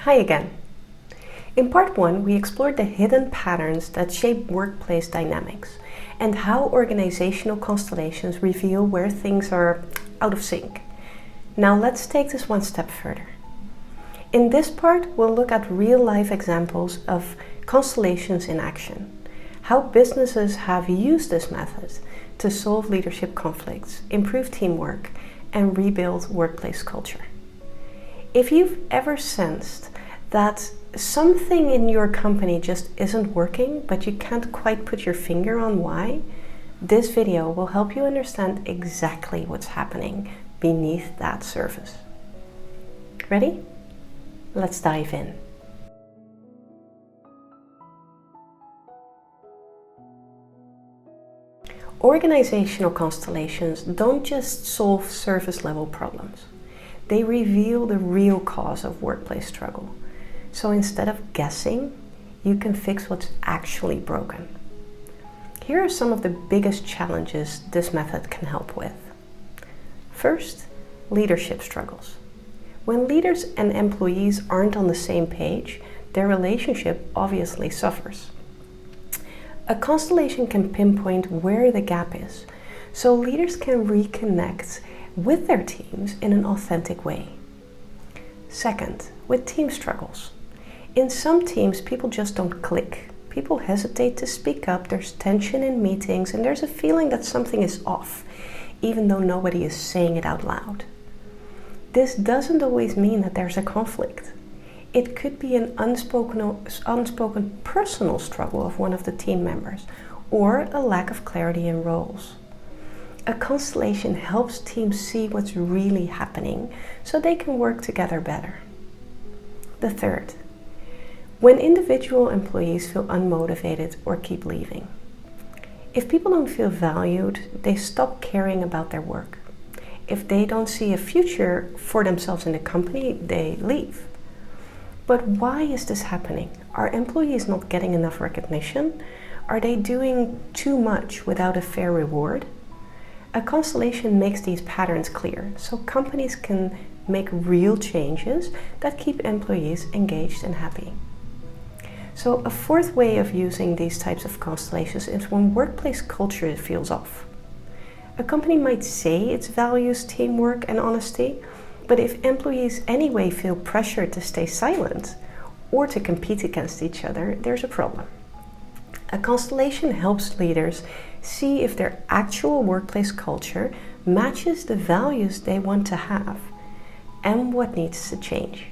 Hi again. In part 1, we explored the hidden patterns that shape workplace dynamics and how organizational constellations reveal where things are out of sync. Now let's take this one step further. In this part, we'll look at real-life examples of constellations in action, how businesses have used this method to solve leadership conflicts, improve teamwork, and rebuild workplace culture. If you've ever sensed that something in your company just isn't working, but you can't quite put your finger on why, this video will help you understand exactly what's happening beneath that surface. Ready? Let's dive in. Organizational constellations don't just solve surface level problems. They reveal the real cause of workplace struggle. So instead of guessing, you can fix what's actually broken. Here are some of the biggest challenges this method can help with. First, leadership struggles. When leaders and employees aren't on the same page, their relationship obviously suffers. A constellation can pinpoint where the gap is, so leaders can reconnect with their teams in an authentic way. Second, with team struggles. In some teams, people just don't click. People hesitate to speak up, there's tension in meetings, and there's a feeling that something is off, even though nobody is saying it out loud. This doesn't always mean that there's a conflict. It could be an unspoken personal struggle of one of the team members, or a lack of clarity in roles. A constellation helps teams see what's really happening so they can work together better. The third, when individual employees feel unmotivated or keep leaving. If people don't feel valued, they stop caring about their work. If they don't see a future for themselves in the company, they leave. But why is this happening? Are employees not getting enough recognition? Are they doing too much without a fair reward? A constellation makes these patterns clear, so companies can make real changes that keep employees engaged and happy. So a fourth way of using these types of constellations is when workplace culture feels off. A company might say it values teamwork and honesty, but if employees anyway feel pressured to stay silent or to compete against each other, there's a problem. A constellation helps leaders see if their actual workplace culture matches the values they want to have and what needs to change.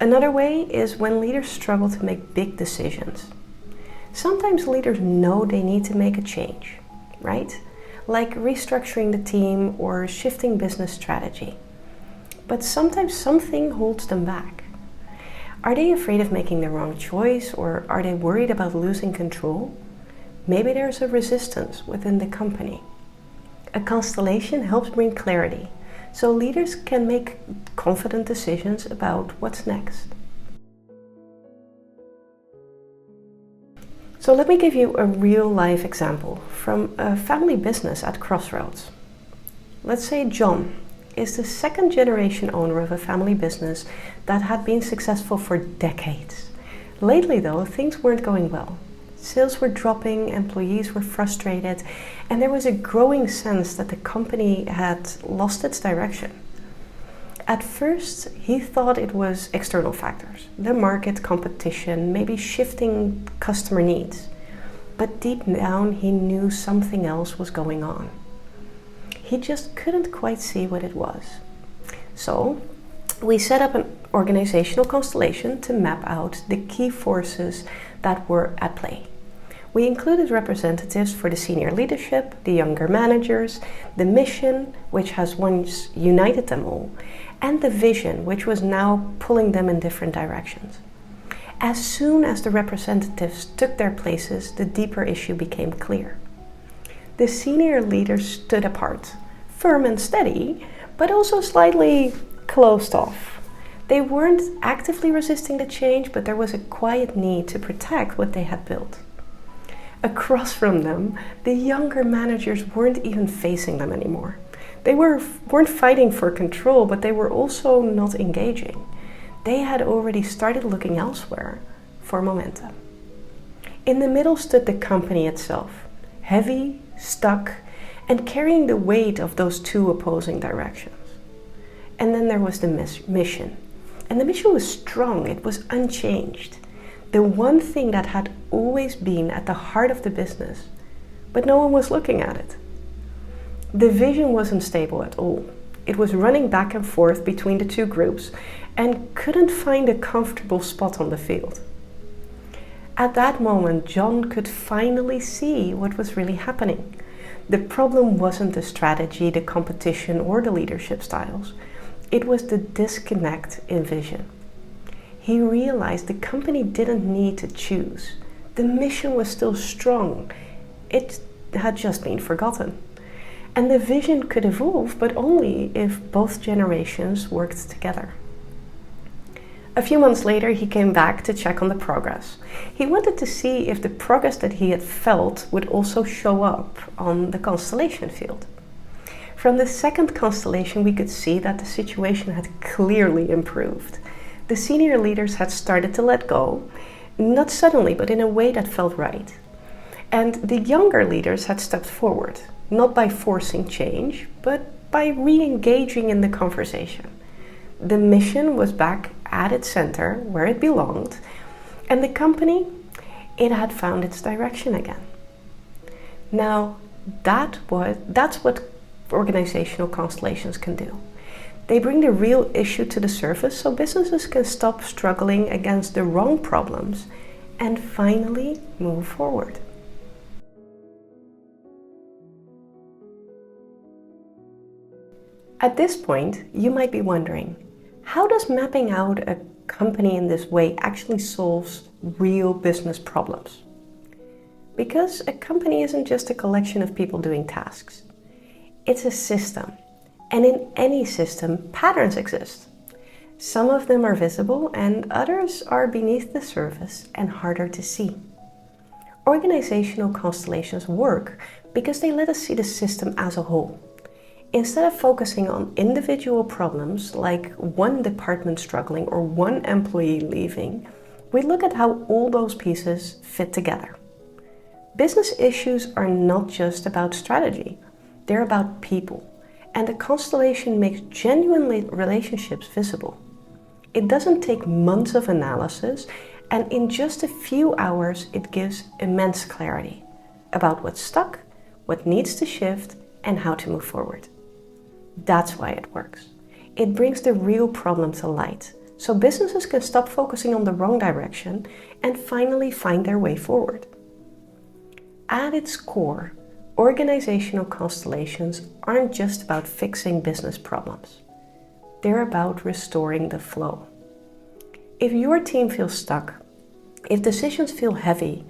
Another way is when leaders struggle to make big decisions. Sometimes leaders know they need to make a change, right? Like restructuring the team or shifting business strategy. But sometimes something holds them back. Are they afraid of making the wrong choice, or are they worried about losing control? Maybe there's a resistance within the company. A constellation helps bring clarity, so leaders can make confident decisions about what's next. So let me give you a real-life example from a family business at Crossroads. Let's say John is the second generation owner of a family business that had been successful for decades. Lately though, things weren't going well. Sales were dropping, employees were frustrated, and there was a growing sense that the company had lost its direction. At first, he thought it was external factors, the market, competition, maybe shifting customer needs. But deep down, he knew something else was going on. He just couldn't quite see what it was. So, we set up an organizational constellation to map out the key forces that were at play. We included representatives for the senior leadership, the younger managers, the mission, which has once united them all, and the vision, which was now pulling them in different directions. As soon as the representatives took their places, the deeper issue became clear. The senior leaders stood apart, firm and steady, but also slightly closed off. They weren't actively resisting the change, but there was a quiet need to protect what they had built. Across from them, the younger managers weren't even facing them anymore. They weren't fighting for control, but they were also not engaging. they had already started looking elsewhere for momentum. In the middle stood the company itself, heavy, stuck, and carrying the weight of those two opposing directions. And then there was the mission. And the mission was strong, it was unchanged. The one thing that had always been at the heart of the business, but no one was looking at it. The vision wasn't stable at all. It was running back and forth between the two groups and couldn't find a comfortable spot on the field. At that moment, John could finally see what was really happening. The problem wasn't the strategy, the competition, or the leadership styles. It was the disconnect in vision. He realized the company didn't need to choose. The mission was still strong. It had just been forgotten. And the vision could evolve, but only if both generations worked together. A few months later, he came back to check on the progress. He wanted to see if the progress that he had felt would also show up on the constellation field. From the second constellation, we could see that the situation had clearly improved. The senior leaders had started to let go, not suddenly, but in a way that felt right. And the younger leaders had stepped forward, not by forcing change, but by re-engaging in the conversation. The mission was back at its center, where it belonged, and the company, it had found its direction again. Now, that's what organizational constellations can do. They bring the real issue to the surface so businesses can stop struggling against the wrong problems and finally move forward. At this point, you might be wondering, how does mapping out a company in this way actually solves real business problems? Because a company isn't just a collection of people doing tasks. It's a system. And in any system, patterns exist. Some of them are visible and others are beneath the surface and harder to see. Organizational constellations work because they let us see the system as a whole. Instead of focusing on individual problems like one department struggling or one employee leaving, we look at how all those pieces fit together. Business issues are not just about strategy, they're about people, and the constellation makes genuine relationships visible. It doesn't take months of analysis, and in just a few hours it gives immense clarity about what's stuck, what needs to shift, and how to move forward. That's why it works. It brings the real problem to light, so businesses can stop focusing on the wrong direction and finally find their way forward. At its core, organizational constellations aren't just about fixing business problems. They're about restoring the flow. If your team feels stuck, if decisions feel heavy,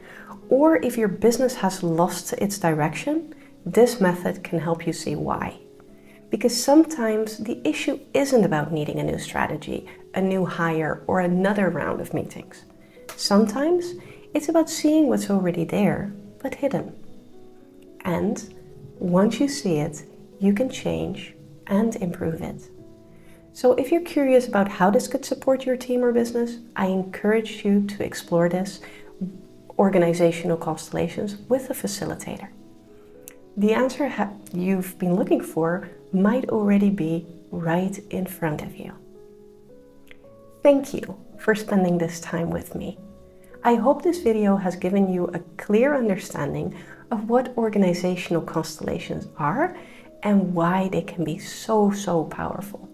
or if your business has lost its direction, this method can help you see why. Because sometimes the issue isn't about needing a new strategy, a new hire, or another round of meetings. Sometimes it's about seeing what's already there, but hidden. And once you see it, you can change and improve it. So if you're curious about how this could support your team or business, I encourage you to explore this organizational constellations with a facilitator. The answer you've been looking for might already be right in front of you. Thank you for spending this time with me. I hope this video has given you a clear understanding of what organizational constellations are and why they can be so powerful.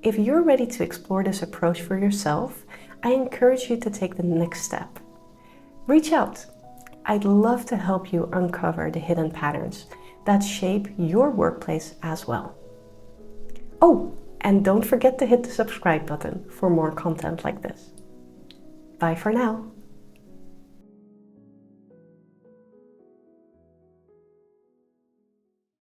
If you're ready to explore this approach for yourself, I encourage you to take the next step. Reach out. I'd love to help you uncover the hidden patterns that shape your workplace as well. Oh, and don't forget to hit the subscribe button for more content like this. Bye for now.